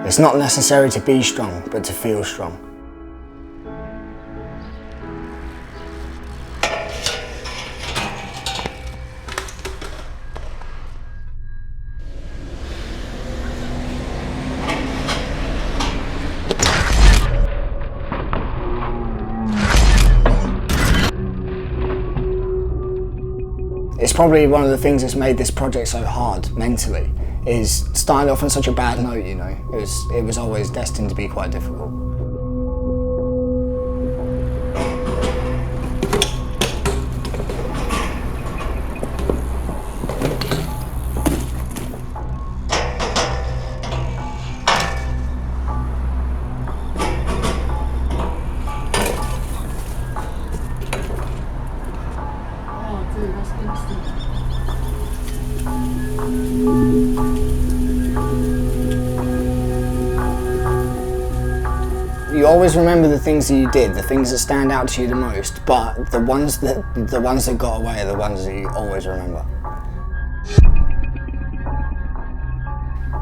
It's not necessary to be strong, but to feel strong. It's probably one of the things that's made this project so hard mentally, is starting off on such a bad note, you know. It was always destined to be quite difficult. Oh, dude, that's instant. You always remember the things that you did, the things that stand out to you the most, but the ones that got away are the ones that you always remember.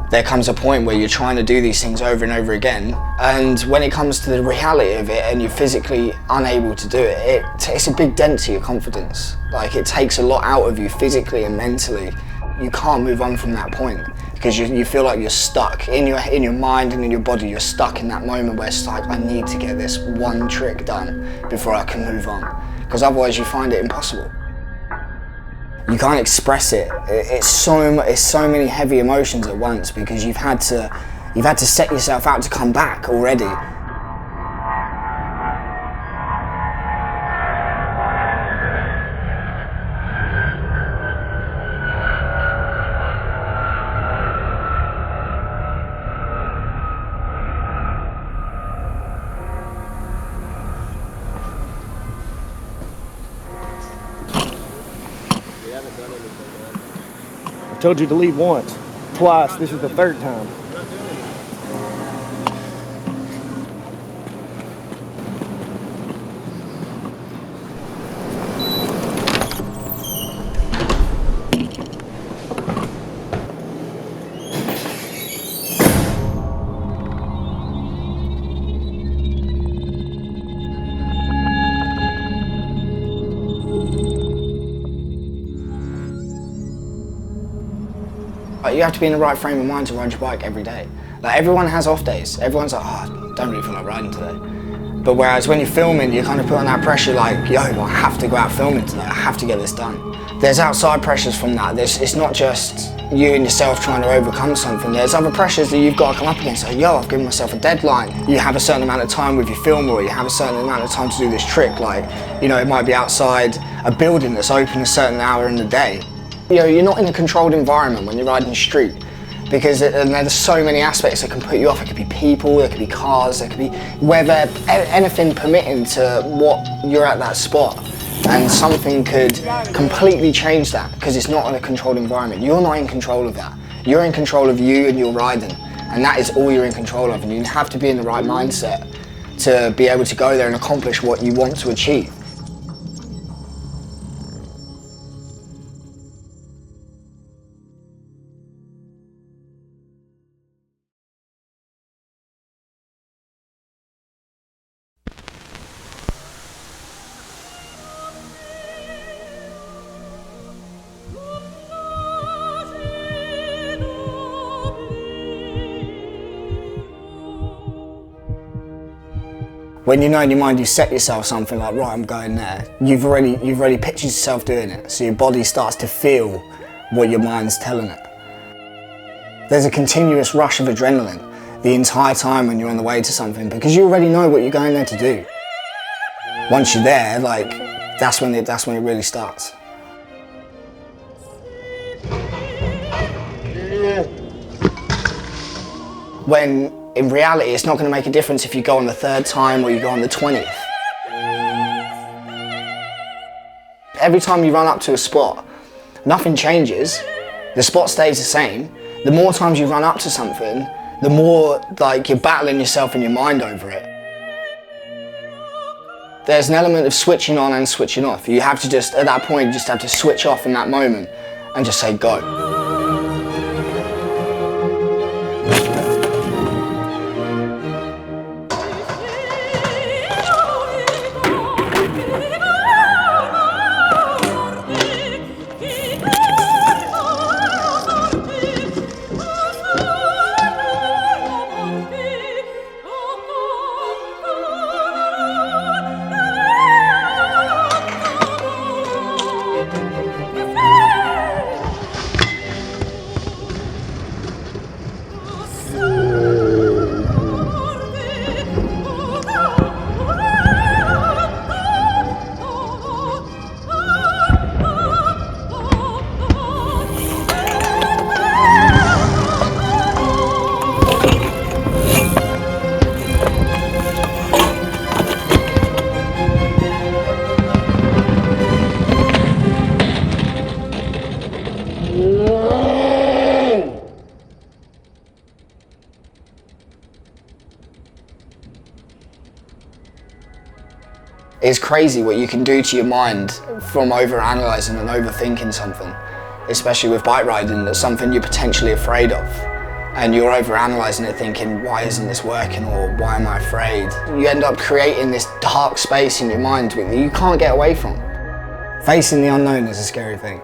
There comes a point where you're trying to do these things over and over again, and when it comes to the reality of it and you're physically unable to do it, it takes a big dent to your confidence. Like, it takes a lot out of you physically and mentally. You can't move on from that point because you feel like you're stuck in your mind and in your body. You're stuck in that moment where it's like, I need to get this one trick done before I can move on, because otherwise you find it impossible. You can't express it. It's so many heavy emotions at once because you've had to set yourself out to come back already. I told you to leave once, twice, this is the third time. You have to be in the right frame of mind to ride your bike every day. Like, everyone has off days. Everyone's like, oh, I don't really feel like riding today. But whereas when you're filming, you kind of put on that pressure like, yo, I have to go out filming today. I have to get this done. There's outside pressures from that. It's not just you and yourself trying to overcome something. There's other pressures that you've got to come up against. Like, yo, I've given myself a deadline. You have a certain amount of time with your film, or you have a certain amount of time to do this trick. Like, you know, it might be outside a building that's open a certain hour in the day. You know, you're not in a controlled environment when you're riding the street, because there's so many aspects that can put you off. It could be people, there could be cars, there could be weather, anything permitting to what you're at that spot. And something could completely change that because it's not in a controlled environment. You're not in control of that. You're in control of you and your riding, and that is all you're in control of. And you have to be in the right mindset to be able to go there and accomplish what you want to achieve. When you know in your mind you set yourself something like, right, I'm going there, you've already pictured yourself doing it, so your body starts to feel what your mind's telling it. There's a continuous rush of adrenaline the entire time when you're on the way to something, because you already know what you're going there to do. Once you're there, like, that's when it really starts. Yeah. when in reality it's not going to make a difference if you go on the 3rd time or you go on the 20th. Every time you run up to a spot, nothing changes, the spot stays the same. The more times you run up to something, the more like you're battling yourself in your mind over it. There's an element of switching on and switching off. You have to just, at that point, you just have to switch off in that moment and just say go. It's crazy what you can do to your mind from overanalyzing and overthinking something, especially with bike riding. That's something you're potentially afraid of, and you're overanalyzing it thinking, why isn't this working, or why am I afraid? You end up creating this dark space in your mind that you can't get away from. Facing the unknown is a scary thing.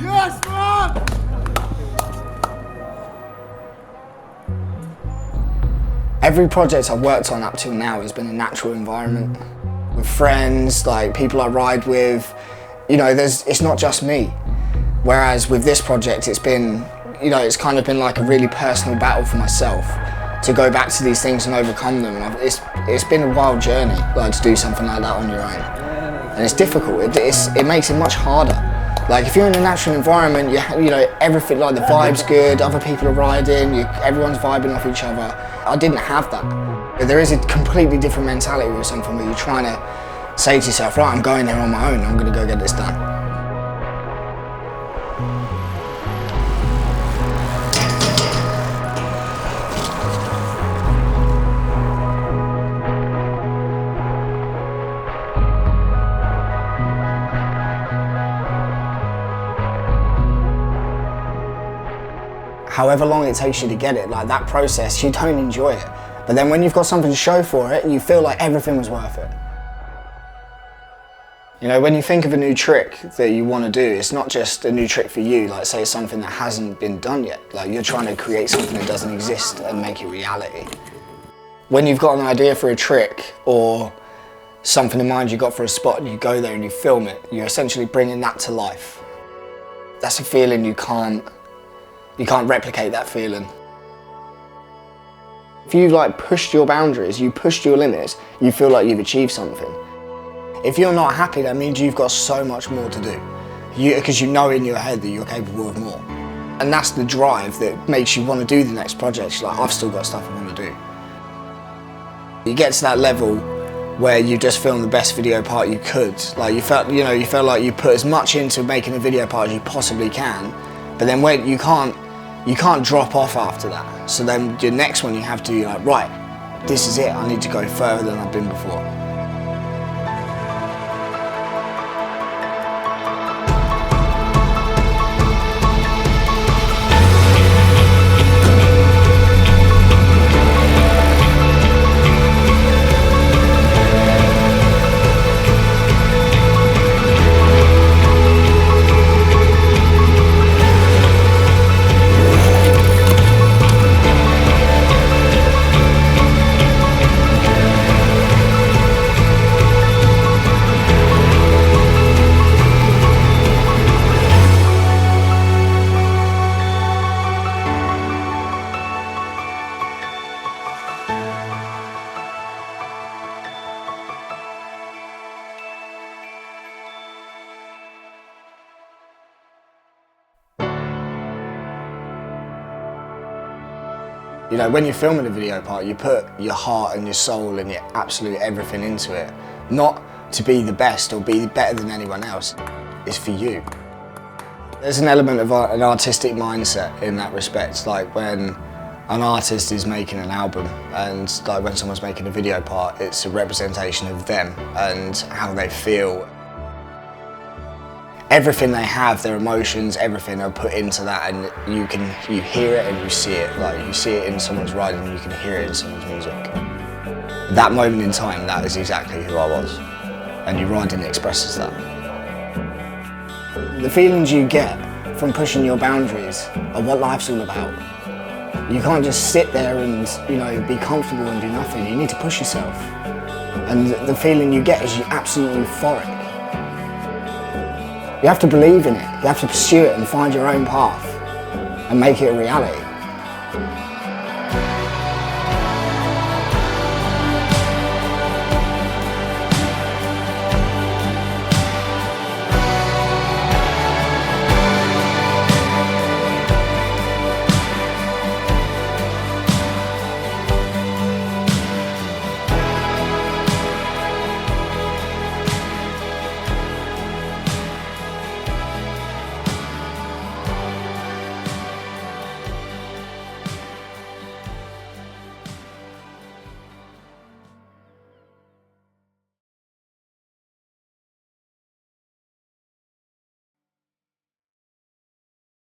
Yes, man! Every project I've worked on up till now has been a natural environment. With friends, like people I ride with, you know, it's not just me. Whereas with this project, it's been, you know, it's kind of been like a really personal battle for myself to go back to these things and overcome them. And it's been a wild journey, like to do something like that on your own. And it's difficult, it makes it much harder. Like if you're in a natural environment, you know, everything, like the vibe's good, other people are riding, everyone's vibing off each other. I didn't have that. There is a completely different mentality with something where you're trying to say to yourself, right, I'm going there on my own, I'm gonna go get this done. However long it takes you to get it, like that process, you don't enjoy it. But then when you've got something to show for it, you feel like everything was worth it. You know, when you think of a new trick that you want to do, it's not just a new trick for you, like say it's something that hasn't been done yet. Like you're trying to create something that doesn't exist and make it reality. When you've got an idea for a trick or something in mind you got for a spot and you go there and you film it, you're essentially bringing that to life. That's a feeling you can't replicate that feeling. If you've like pushed your boundaries, you pushed your limits, you feel like you've achieved something. If you're not happy, that means you've got so much more to do. Because you know in your head that you're capable of more. And that's the drive that makes you want to do the next project. You're like, I've still got stuff I want to do. You get to that level where you just film the best video part you could. Like you felt like you put as much into making a video part as you possibly can, but then when you can't drop off after that. So then your next one you have to, you're like, right, this is it, I need to go further than I've been before. You know, when you're filming a video part, you put your heart and your soul and your absolute everything into it. Not to be the best or be better than anyone else. It's for you. There's an element of an artistic mindset in that respect, like when an artist is making an album and like when someone's making a video part, it's a representation of them and how they feel. Everything they have, their emotions, everything are put into that, and you hear it and you see it. Like you see it in someone's writing, and you can hear it in someone's music. That moment in time, that is exactly who I was, and your writing expresses that. The feelings you get from pushing your boundaries are what life's all about. You can't just sit there and be comfortable and do nothing. You need to push yourself, and the feeling you get is you're absolutely euphoric. You have to believe in it, you have to pursue it and find your own path and make it a reality.